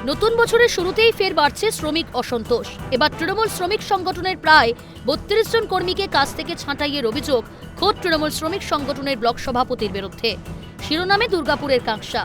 নতুন বছরের শুরুতেই ফের বাড়ছে শ্রমিক অসন্তোষ। এবার তৃণমূল শ্রমিক সংগঠনের প্রায় ৩২ জন কর্মীকে কাজ থেকে ছাঁটাইয়ের অভিযোগ খোদ তৃণমূল শ্রমিক সংগঠনের ব্লক সভাপতির বিরুদ্ধে। শিরোনামে দুর্গাপুরের কাঁকসা।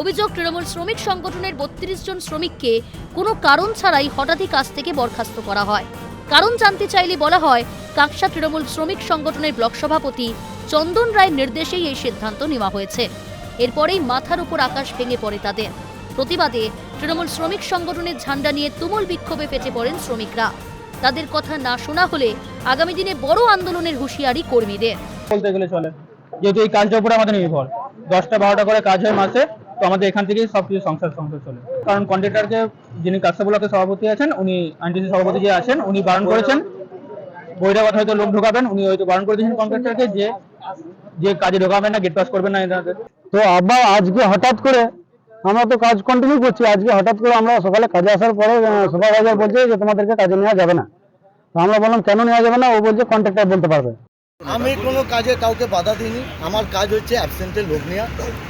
অভিযোগ, তৃণমূল শ্রমিক সংগঠনের ৩২ জন শ্রমিককে কোনো কারণ ছাড়াই হঠাৎই কাজ থেকে বরখাস্ত করা হয়। কারণ জানতে চাইলে বলা হয়, কাঁকসা তৃণমূল শ্রমিক সংগঠনের ব্লক সভাপতি চন্দন রায়ের নির্দেশেই এই সিদ্ধান্ত নেওয়া হয়েছে। এরপরেই মাথার উপর আকাশ ভেঙে পড়ে তাদের। প্রতিবাদে তৃণমূল শ্রমিক সংগঠনের ঝান্ডা নিয়ে তুমুল বিক্ষোভে ফেটে পড়েন শ্রমিকরা। তাদের কথা না শোনা হলে আগামী দিনে বড় আন্দোলনের হুঁশিয়ারি কর্মীদের। বলতে গেলে চলে, যেহেতু এই কাজটার উপরে আমাদের নির্ভর, 10টা-12টা করে কাজ হয় মাসে, তো আমাদের এখান থেকেই সবকিছু সংসার চলে। কারণ কন্ট্রাক্টরকে, যিনি কাঁকসা ব্লকের সভাপতি আছেন, উনি আইনটিসি সভাপতি যে আছেন, উনি বারণ করেছেন, বহিরাগত হয়তো লোক ঢোকাবেন, উনি হয়তো বারণ করে দিয়েছেন কন্ট্রাক্টরকে যে কাজে ঢোকাবেন না, গেট পাস করবেন না এনাদের। তো আবার আজকে হঠাৎ করে আমরা তো কাজ কন্টিনিউ করছি, আজকে হঠাৎ করে আমরা সকালে কাজে আসার পরে সুপারভাইজার বলছে যে তোমাদেরকে কাজে নেওয়া যাবে না। তো আমরা বললাম কেন নেওয়া যাবে না? ও বলছে কন্ট্রাক্টর বলতে পারবে। আমি কোনো কাজে কাউকে বাধা দিইনি। আমার কাজ হচ্ছে অ্যাবসেন্টের লোক নেওয়া।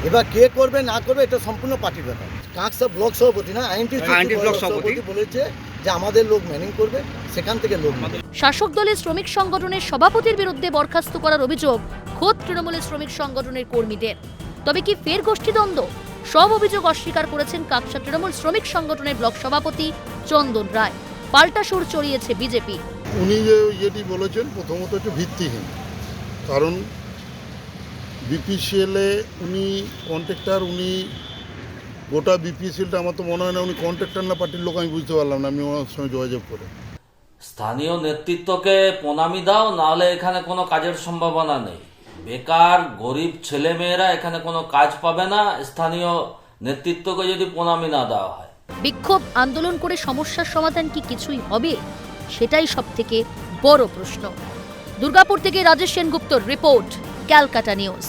এবার কে করবে না করবে এটা সম্পূর্ণ পার্টির ব্যাপার। কাঁকসা ব্লক সভাপতি না, আইনটি ব্লক সভাপতি বলেছে যে আমাদের লোক ম্যানিং করবে, সেখান থেকে লোক নেবে। শাসক দলের শ্রমিক সংগঠনের সভাপতির বিরুদ্ধে বরখাস্ত করার অভিযোগ খোদ তৃণমূলের শ্রমিক সংগঠনের কর্মীদের। তবে কি ফের গোষ্ঠীদ্বন্দ্ব? সব অভিযোগ অস্বীকার করেছেন কাঁকসা তৃণমূল শ্রমিক সংগঠনের ব্লক সভাপতি চন্দন রায়। পাল্টা সুর চড়িয়েছে বিজেপি। উনি যে যেটি বলেছেন প্রথমত হচ্ছে ভিত্তিহীন, কারণ বিপিসিএলে উনি কন্ট্রাক্টর, উনি গোটা বিপিসিএলটা আমার তো মনে হয় না উনি কন্ট্রাক্টর না পার্টির লোক, আমি বুঝতে পারলাম না। আমি ওনার সঙ্গে যোগাযোগ করে স্থানীয় নেতৃত্বকে প্রণামী দাও, নাহলে এখানে কোনো কাজের সম্ভাবনা নেই। বেকার গরিব ছেলেমেয়েরা এখানে কোনো কাজ পাবে না স্থানীয় নেতৃত্বকে যদি প্রণামী না দেওয়া হয়। বিক্ষোভ আন্দোলন করে সমস্যার সমাধান কি কিছুই হবে? সেটাই সবথেকে বড় প্রশ্ন। দুর্গাপুর থেকে রাজেশ সেনগুপ্তর রিপোর্ট, ক্যালকাটা নিউজ।